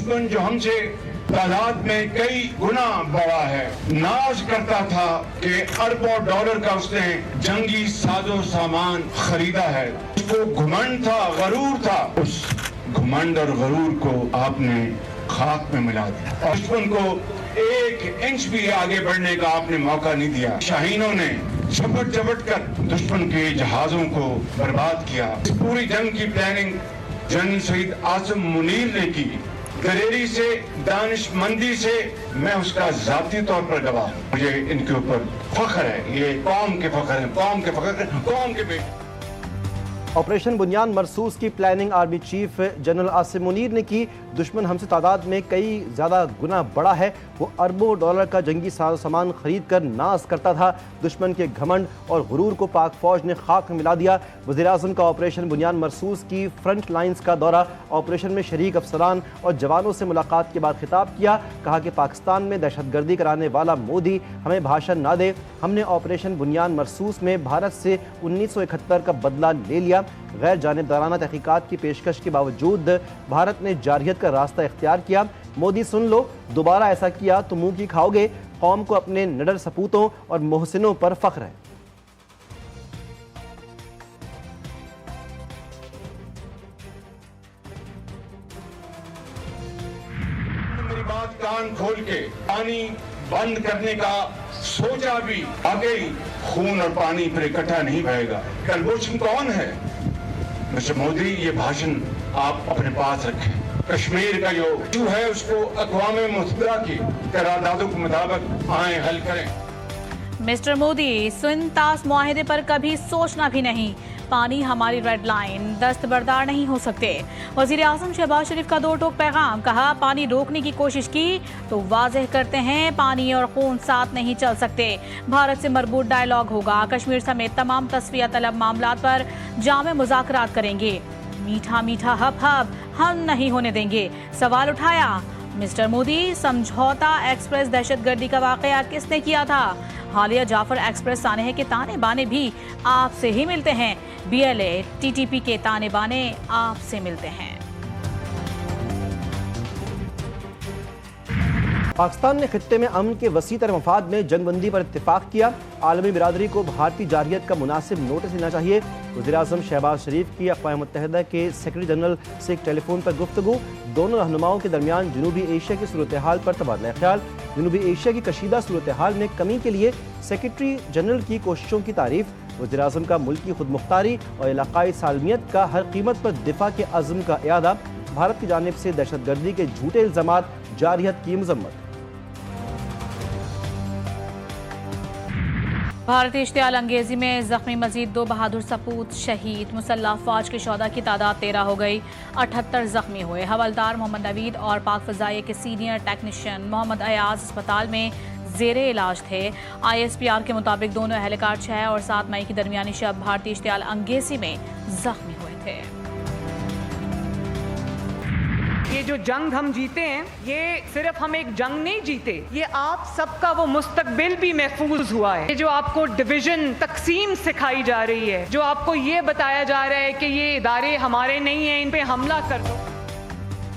दुश्मन जो हमसे तादाद में कई गुना बड़ा है, नाज करता था कि अरबों डॉलर का उसने जंगी साजो सामान खरीदा है। उसको घमंड था, गरूर था। उस घमंड और गरूर को आपने खाक में मिला दिया और दुश्मन को 1 इंच भी आगे बढ़ने का आपने मौका नहीं दिया। शाहीनों ने झपट झपट कर दुश्मन के जहाजों को बर्बाद किया। इस पूरी जंग की प्लानिंग जनरल शहीद आसिम मुनीर ने की। दलेरी से, दानिशमंदी से मैं उसका जाती तौर पर गवाह हूं। मुझे इनके ऊपर फख्र है। ये कौम के फख्र है, कौम के फख्र, कौम के बेटे। ऑपरेशन बुनियान मरसूस की planning army chief general Asim Munir ने की। दुश्मन हमसे तादाद में कई ज़्यादा गुना बड़ा है। वो अरबों डॉलर का जंगी सामान खरीद कर नाज करता था। दुश्मन के घमंड और गुरूर को पाक फौज ने खाक में मिला दिया। वज़ीर-ए-आज़म का ऑपरेशन बुनियान मरसूस की फ्रंट लाइन्स का दौरा, ऑपरेशन में शरीक अफसरान और जवानों से मुलाकात के बाद खिताब किया। कहा कि पाकिस्तान में दहशतगर्दी कराने वाला मोदी हमें भाषण ना दे। हमने ऑपरेशन बुनियान मरसूस में भारत से 1971 का बदला ले लिया। गैर जानिबदाराना तहकीकात की पेशकश के बावजूद भारत ने जारहियत का रास्ता इख्तियार किया। मोदी सुन लो, दोबारा ऐसा किया तो मुंह की खाओगे। कौम को अपने निडर सपूतों और मोहसिनों पर फख्र है। मेरी बात कान खोल के, पानी बंद करने का सोचा भी आगे ही खून और पानी फिर इकट्ठा नहीं बहेगा। कलभूषण कौन है? मिस्टर मोदी, ये भाषण आप अपने पास रखें। कश्मीर का जो इशू है उसको अक़वाम मुत्तहिदा की करारदादों के मुताबिक आए हल करें। मिस्टर मोदी, सुनतास मुआहिदे पर कभी सोचना भी नहीं। पानी हमारी रेड लाइन, दस्तबरदार नहीं हो सकते। वज़ीर आज़म शहबाज शरीफ का 2 टोक पैगाम। कहा पानी रोकने की कोशिश की तो वाज़ेह करते हैं पानी और खून साथ नहीं चल सकते। भारत से मरबूत डायलॉग होगा। कश्मीर समेत तमाम तस्फिया तलब मामलात पर जामे मुज़ाकरात करेंगे। मीठा मीठा हब हब हम नहीं होने देंगे। सवाल उठाया मिस्टर मोदी, समझौता एक्सप्रेस दहशतगर्दी का वाक़या किसने किया था? हालिया जाफर एक्सप्रेस सानेह के ताने बाने भी आपसे ही मिलते हैं। BLA TTP के ताने बाने आपसे मिलते हैं। पाकिस्तान ने खित्ते में अमन के वसी तर मफाद में जंगबंदी पर इत्तेफाक किया। आलमी बिरादरी को भारतीय जारहियत का मुनासिब नोटिस लेना चाहिए। वज़ीर-ए-आज़म शहबाज शरीफ की अक़वाम मुत्तहिदा के सेक्रेटरी जनरल से एक टेलीफोन पर गुफ्तगू। दोनों रहनुमाओं के दरमियान जनूबी एशिया की सूरत हाल पर तबादला ख्याल। जनूबी एशिया की कशीदा सूरत हाल में कमी के लिए सेक्रेटरी जनरल की कोशिशों की तारीफ। वज़ीर-ए-आज़म का मुल्की खुद मुख्तारी और इलाक़ाई सालमियत का हर कीमत पर दिफा के अज़्म का इयादा। भारत की जानिब से दहशतगर्दी के झूठे इल्ज़ामात, जारहियत की मज़म्मत। भारतीय इश्तियाल अंगेजी में जख्मी मजीद 2 बहादुर सपूत शहीद। मुसल्लह फौज के शोहदा की तादाद 13 हो गई। 78 जख्मी हुए। हवलदार मोहम्मद नवीद और पाक फ़ज़ाइया के सीनियर टेक्नीशियन मोहम्मद अयाज अस्पताल में ज़ेरे इलाज थे। ISPR के मुताबिक दोनों एहलकार 6 और 7 मई की दरमियानी शब भारतीय इश्तियाल अंगेजी में जख्मी हुए थे। ये जो जंग हम जीते हैं, ये सिर्फ हम एक जंग नहीं जीते, ये आप सबका वो मुस्तकबिल भी महफूज हुआ है। ये जो आपको डिवीजन, तकसीम सिखाई जा रही है, जो आपको ये बताया जा रहा है कि ये इदारे हमारे नहीं हैं, इन पे हमला कर दो।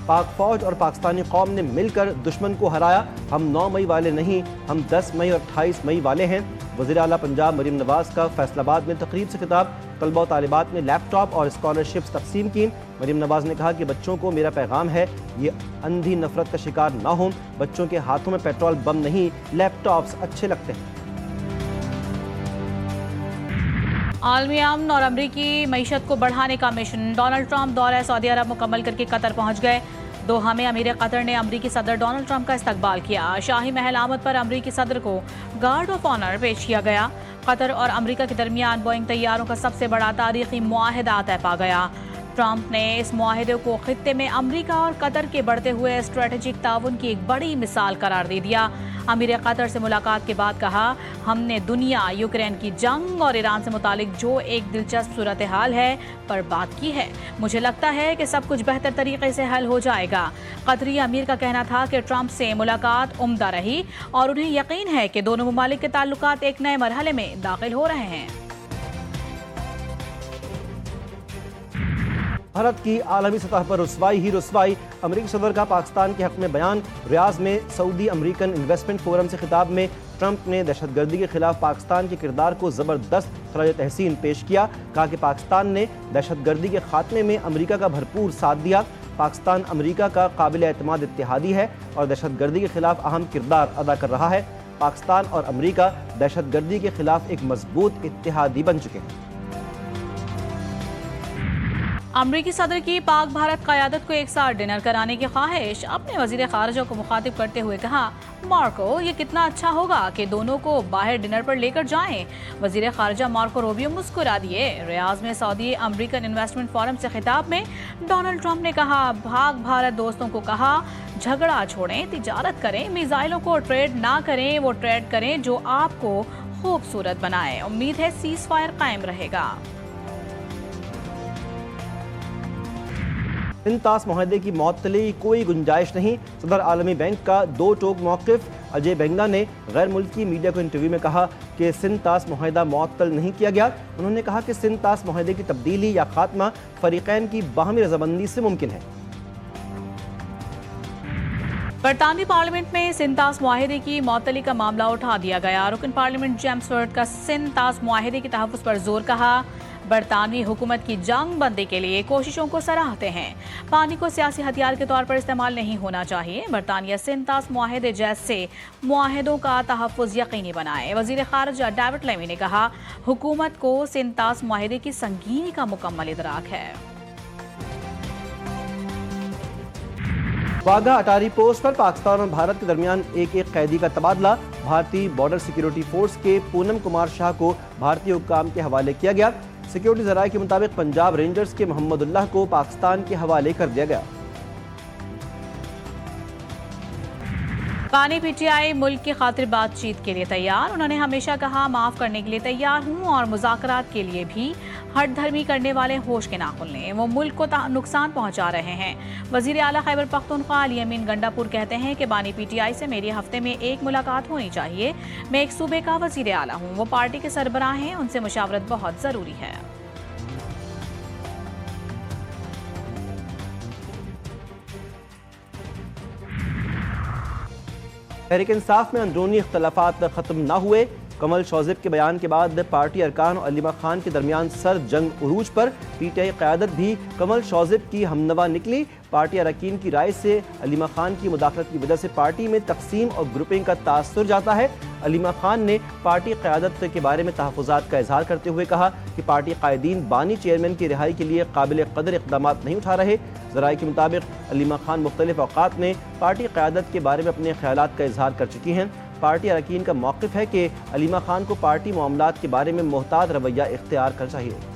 पाक फौज और पाकिस्तानी कौम ने मिलकर दुश्मन को हराया। हम 9 मई वाले नहीं, हम 10 मई और 28 मई वाले हैं। वज़ीर आला पंजाब मरीम नवाज का फैसलाबाद में तकरीब से खिताब। तलबा और तालिबात ने लैपटॉप और स्कॉलरशिप्स तकसीम की। मरीम नवाज ने कहा कि बच्चों को मेरा पैगाम है, ये अंधी नफरत का शिकार ना हो। बच्चों के हाथों में पेट्रोल बम नहीं, लैपटॉप्स अच्छे लगते हैं। आलमी अमन और अमरीकी मईशत को बढ़ाने का मिशन। डोनाल्ड ट्रंप दौरा सऊदी अरब मुकम्मल करके कतर पहुंच गए। दोहा में अमीर कतर ने अमरीकी सदर डोनाल्ड ट्रंप का इस्तकबाल किया। शाही महल आमद पर अमरीकी सदर को गार्ड ऑफ ऑनर पेश किया गया। कतर और अमरीका के दरमियान बोइंग तैयारों का सबसे बड़ा तारीखी मुआहिदा तय पा गया। ट्रंप ने इस मुआहिदे को खित्ते में अमरीका और कतर के बढ़ते हुए स्ट्रेटेजिक ताउन की एक बड़ी मिसाल करार दे दिया। अमीर कतर से मुलाकात के बाद कहा, हमने दुनिया, यूक्रेन की जंग और ईरान से मुतालिक जो एक दिलचस्प सूरत हाल है पर बात की है। मुझे लगता है कि सब कुछ बेहतर तरीके से हल हो जाएगा। कतरी अमीर का कहना था कि ट्रंप से मुलाकात उम्दा रही और उन्हें यकीन है कि दोनों ममालिक के ताल्लुकात एक नए मरहले में दाखिल हो रहे हैं। भारत की आलमी सतह पर रुसवाई ही रुसवाई। अमेरिकी सदर का पाकिस्तान के हक में बयान। रियाज में सऊदी अमेरिकन इन्वेस्टमेंट फोरम से खिताब में ट्रंप ने दहशतगर्दी के खिलाफ पाकिस्तान के किरदार को ज़बरदस्त खराज तहसीन पेश किया। कहा कि पाकिस्तान ने दहशतगर्दी के खात्मे में अमेरिका का भरपूर साथ दिया। पाकिस्तान अमेरिका का काबिल एतमाद इत्तेहादी है और दहशतगर्दी के खिलाफ अहम किरदार अदा कर रहा है। पाकिस्तान और अमेरिका दहशतगर्दी के खिलाफ एक मजबूत इत्तेहादी बन चुके हैं। अमरीकी सदर की पाक भारत क़यादत को एक साथ डिनर कराने की ख्वाहिश। अपने वज़ीर ख़ारिजा को मुखातिब करते हुए कहा, मार्को ये कितना अच्छा होगा कि दोनों को बाहर डिनर पर लेकर जाएं। वज़ीर ख़ारिजा मार्को रूबियो मुस्कुरा दिए। रियाज में सऊदी अमेरिकन इन्वेस्टमेंट फोरम से खिताब में डोनाल्ड ट्रंप ने कहा, पाक भारत दोस्तों को कहा, झगड़ा छोड़ें, तिजारत करें, मिसाइलों को ट्रेड ना करें, वो ट्रेड करें जो आपको खूबसूरत बनाए। उम्मीद है सीज़ फायर कायम रहेगा। सिंध तास मुआहदे की मअतली की कोई गुंजाइश नहीं। सदर आलमी बैंक का दो टोक मौक़िफ़। अजय बेंगा ने गैर मुल्की मीडिया को इंटरव्यू में कहा कि सिंध तास मुआहदा मुअत्तल नहीं किया गया। उन्होंने कहा कि सिंध तास मुआहदे की तब्दीली या खात्मा फ़रीक़ैन की बाहमी रज़ामंदी से मुमकिन है। बरतानवी पार्लियामेंट में सिंध तास मुआहदे की मअतली का मामला उठा दिया गया। रुकन पार्लियामेंट जेम्स वर्ड का सिंध तास मुआहदे के तहफ़्फ़ुज़ पर जोर कहा। बरतानवी हुकूमत की जंग बंदी के लिए कोशिशों को सराहते हैं। पानी को सियासी हथियार के तौर पर इस्तेमाल नहीं होना चाहिए। बरतानिया सिंध तास मुआहदे जैसे मुआहदों का तहफ़्फ़ुज़ यकीनी बनाए। वज़ीर ख़ारिजा डेविड लेमी ने कहा, हुकूमत को सिंध तास मुआहदे की संगीनी का मुकम्मल इदराक है। वाघा अटारी पोस्ट पर पाकिस्तान और भारत के दरमियान एक कैदी का तबादला। भारतीय बॉर्डर सिक्योरिटी फोर्स के पूनम कुमार शाह को भारतीय हुक्काम के हवाले किया गया। सिक्योरिटी ज़राए के मुताबिक पंजाब रेंजर्स के मोहम्मदुल्लाह को पाकिस्तान के हवाले कर दिया गया। बानी पीटीआई मुल्क की खातिर बातचीत के लिए तैयार। उन्होंने हमेशा कहा, माफ़ करने के लिए तैयार हूँ और मुज़ाकरात के लिए भी। हट धर्मी करने वाले होश के नाखुन लें, वो मुल्क को नुकसान पहुँचा रहे हैं। वज़ीर आला खैबर पख्तूनख्वा अली अमीन गंडापुर कहते हैं कि बानी पीटीआई से मेरी हफ्ते में एक मुलाकात होनी चाहिए। मैं एक सूबे का वज़ीर आला हूँ, वो पार्टी के सरबराह हैं, उनसे मुशावरत बहुत ज़रूरी है। तहरीक इंसाफ में अंदरूनी इख्तलाफात ख़त्म न हुए। कमल शौज़िब के बयान के बाद पार्टी अरकान और अलीमा खान के दरमियान सर जंग उरूज पर। पीटीआई क़यादत भी कमल शौज़िब की हमनवा निकली। पार्टी अरकान की राय से अलीमा खान की मुदाखलत की वजह से पार्टी में तकसीम और ग्रुपिंग का तासुर जाता है। अलीमा खान ने पार्टी क़यादत के बारे में तहफ़्फ़ुज़ात का इजहार करते हुए कहा कि पार्टी कायदीन बानी चेयरमैन की रिहाई के लिए काबिल कदर इक़दाम नहीं उठा रहे। ज़राए के मुताबिक अलीमा खान मुख्तलिफ औक़ात में पार्टी क़यादत के बारे में अपने ख़यालात का इजहार कर चुकी हैं। पार्टी अरकान का मौक़िफ़ है कि अलीमा खान को पार्टी मामलात के बारे में मोहतात रवैया इख्तियार करना चाहिए।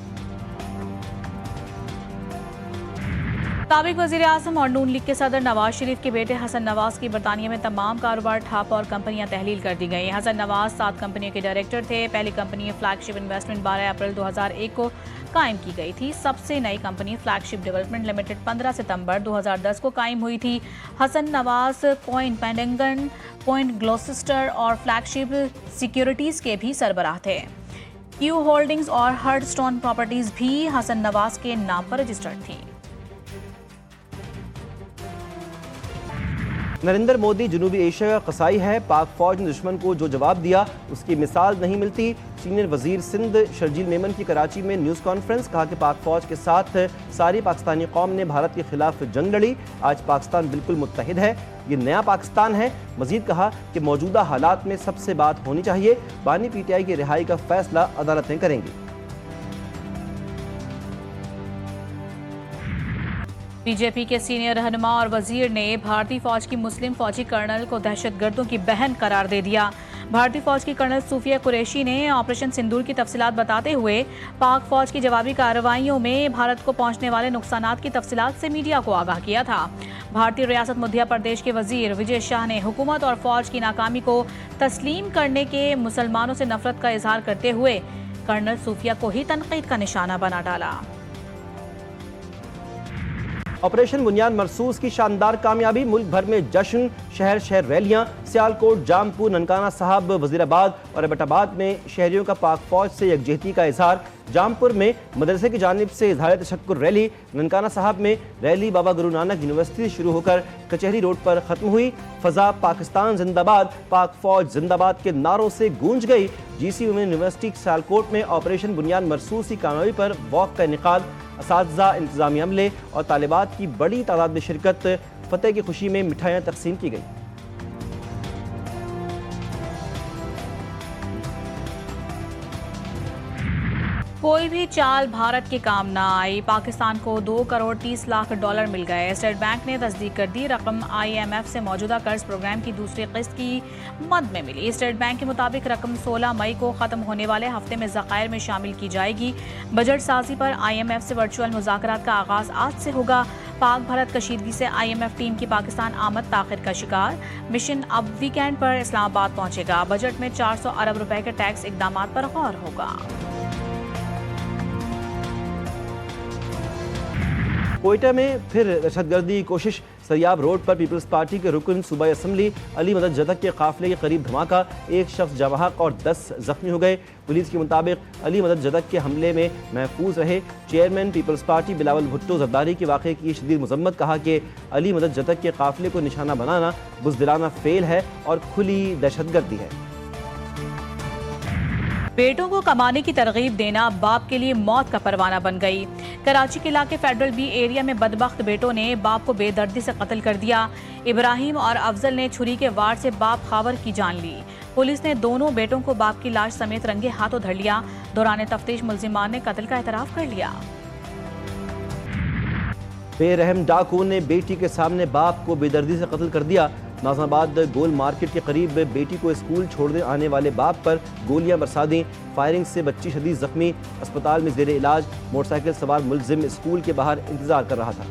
साबिक़ वज़ीर आज़म और नून लीग के सदर नवाज शरीफ के बेटे हसन नवाज की बरतानिया में तमाम कारोबार ठप और कंपनियां तहलील कर दी गई। हसन नवाज 7 कंपनियों के डायरेक्टर थे। पहली कंपनी फ्लैगशिप इन्वेस्टमेंट 12 अप्रैल 2001 को कायम की गई थी। सबसे नई कंपनी फ्लैगशिप डेवलपमेंट लिमिटेड 15 सितंबर 2010 को कायम हुई थी। हसन नवाज पॉइंट पेंडिंगन, पॉइंट ग्लोसेस्टर और फ्लैगशिप सिक्योरिटीज़ के भी सरबराह थे। क्यू होल्डिंग्स और हर्डस्टोन प्रॉपर्टीज़ भी हसन नवाज के नाम पर रजिस्टर्ड थी। नरेंद्र मोदी जनूबी एशिया का कसाई है। पाक फौज ने दुश्मन को जो जवाब दिया उसकी मिसाल नहीं मिलती। सीनियर वजीर सिंध शर्जील मेमन की कराची में न्यूज़ कॉन्फ्रेंस। कहा कि पाक फौज के साथ सारी पाकिस्तानी कौम ने भारत के खिलाफ जंग लड़ी। आज पाकिस्तान बिल्कुल मुत्तहिद है, ये नया पाकिस्तान है। मजीद कहा कि मौजूदा हालात में सबसे बात होनी चाहिए। बानी पीटीआई की रिहाई का फैसला अदालतें करेंगी। बीजेपी के सीनियर रहनुमा और वजीर ने भारतीय फौज की मुस्लिम फौजी कर्नल को दहशतगर्दों की बहन करार दे दिया। भारतीय फौज की कर्नल सूफिया कुरैशी ने ऑपरेशन सिंदूर की तफसीलात बताते हुए पाक फौज की जवाबी कार्रवाइयों में भारत को पहुंचने वाले नुकसानात की तफसीलात से मीडिया को आगाह किया था। भारतीय रियासत मध्य प्रदेश के वजीर विजय शाह ने हुकूमत और फौज की नाकामी को तस्लीम करने के मुसलमानों से नफरत का इजहार करते हुए कर्नल सूफिया को ही तनकीद का निशाना बना डाला। ऑपरेशन बुनियाद मरसूस की शानदार कामयाबी। मुल्क भर में जश्न, शहर शहर रैलियां। सियालकोट, जामपुर, ननकाना साहब, वजीराबाद और एबटाबाद में शहरियों का पाक फौज से यकजहती का इजहार। जामपुर में मदरसे की जानिब से इजहार तशक्कुर रैली, ननकाना साहब में रैली बाबा गुरु नानक यूनिवर्सिटी से शुरू होकर कचहरी रोड पर खत्म हुई। फजा पाकिस्तान जिंदाबाद, पाक फौज जिंदाबाद के नारों से गूंज गई। GC वुमेन यूनिवर्सिटी सियालकोट में ऑपरेशन बुनियाद मरसूस की कामयाबी पर वॉक का इनेकाद, असातिज़ा, इंतजामी अमले और तालिबात की बड़ी तादाद में शिरकत। फतेह की खुशी में मिठाइयाँ तकसीम की गई। कोई भी चाल भारत के काम ना आई, पाकिस्तान को 2 करोड़ 30 लाख डॉलर मिल गए। स्टेट बैंक ने तस्दीक कर दी, रकम IMF से मौजूदा कर्ज प्रोग्राम की दूसरी किस्त की मद में मिली। स्टेट बैंक के मुताबिक रकम 16 मई को ख़त्म होने वाले हफ्ते में ज़खायर में शामिल की जाएगी। बजट साजी पर IMF से वर्चुअल मुज़ाकरात का आगाज़ आज से होगा। पाक भारत कशीदगी से IMF टीम की पाकिस्तान आमद ताख़िर का शिकार। मिशन अब वीकेंड पर इस्लामाबाद पहुंचेगा। बजट में 400 अरब रुपए के टैक्स इकदाम पर गौर होगा। कोयटा में फिर दहशतगर्दी की कोशिश, सरियाब रोड पर पीपल्स पार्टी के रुकन सूबाई असम्बली अली मदद जदक के काफिले के करीब धमाका, 1 शख्स जवाहक और 10 जख्मी हो गए। पुलिस के मुताबिक अली मदद जदक के हमले में महफूज रहे। चेयरमैन पीपल्स पार्टी बिलावल भुट्टो जरदारी के वाक़े की शदीद मजम्मत, कहा कि अली मदद जदक के काफिले को निशाना बनाना बुज़दिलाना फेल है और खुली दहशतगर्दी है। बेटों को कमाने की तरगीब देना बाप के लिए मौत का परवाना बन गई। कराची के इलाके फेडरल बी एरिया में बदबख्त बेटों ने बाप को बेदर्दी से कत्ल कर दिया। इब्राहिम और अफजल ने छुरी के वार से बाप खावर की जान ली। पुलिस ने दोनों बेटों को बाप की लाश समेत रंगे हाथों धर लिया। दौरान तफ्तीश मुल्जिमान ने कत्ल का एतराफ कर लिया। बेरहम डाकू ने बेटी के सामने बाप को बेदर्दी से कत्ल कर दिया। नाज़िमाबाद गोल मार्केट के करीब बेटी को स्कूल छोड़ने आने वाले बाप पर गोलियां बरसा दी। फायरिंग से बच्ची शदीद जख्मी, अस्पताल में ज़ेरे इलाज। मोटरसाइकिल सवार मुलजिम स्कूल के बाहर इंतजार कर रहा था।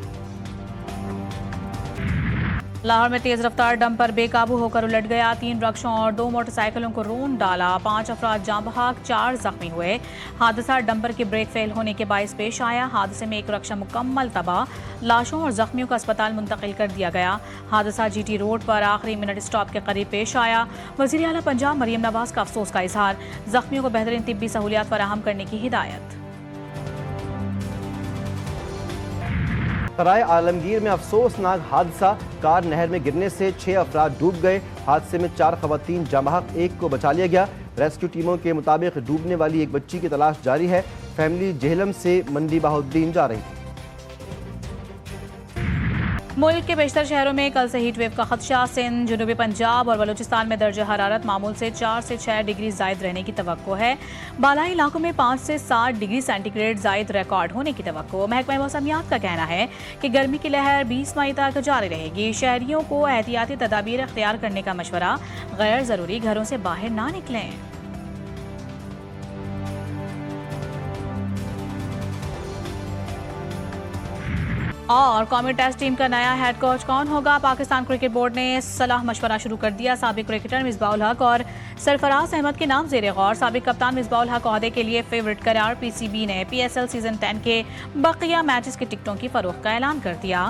लाहौर में तेज रफ्तार डंपर बेकाबू होकर उलट गया। 3 रक्षों और 2 मोटरसाइकिलों को रोन डाला। 5 अफराद जाँ बहक, 4 जख्मी हुए। हादसा डंपर के ब्रेक फेल होने के बायस पेश आया। हादसे में 1 रक्षा मुकम्मल तबाह। लाशों और जख्मियों को अस्पताल मुंतकिल कर दिया गया। हादसा GT रोड पर आखिरी मिनट स्टॉप के करीब पेश आया। वज़ीर आला पंजाब मरियम नवाज का अफसोस का इजहार, जख्मियों को बेहतरीन तिब्बी सहूलियात फराहम करने की हिदायत। सराय आलमगीर में अफसोसनाक हादसा, कार नहर में गिरने से 6 अफराद डूब गए। हादसे में 4 खवातीन जाँ बहक, 1 को बचा लिया गया। रेस्क्यू टीमों के मुताबिक डूबने वाली एक बच्ची की तलाश जारी है। फैमिली जेहलम से मंडी बहाउद्दीन जा रही थी। मुल्क के बेशतर शहरों में कल से हीट वेव का खदशा। सिंध, जनूबी पंजाब और बलूचिस्तान में दर्जा हरारत मामूल से 4 से 6 डिग्री जायद रहने की तवक्को है। बालाई इलाकों में 5 से 7 डिग्री सेंटीग्रेड जायद रिकॉर्ड होने की तवक्को। महकमा मौसमियात का कहना है कि गर्मी की लहर 20 मई तक जारी रहेगी। शहरियों को एहतियाती तदाबीर अख्तियार करने का मशवरा, गैर ज़रूरी घरों से बाहर ना निकलें। और कौमी टेस्ट टीम का नया हेड कोच कौन होगा? पाकिस्तान क्रिकेट बोर्ड ने सलाह मशवरा शुरू कर दिया। साबिक क्रिकेटर मिसबाउल हक और सरफराज अहमद के नाम ज़ेरे गौर। साबिक कप्तान मिसबाउल हक ओहदे के लिए फेवरेट करार। PCB ने PSL सीजन 10 के बकिया मैचेस की टिकटों की फरोख्त का ऐलान कर दिया।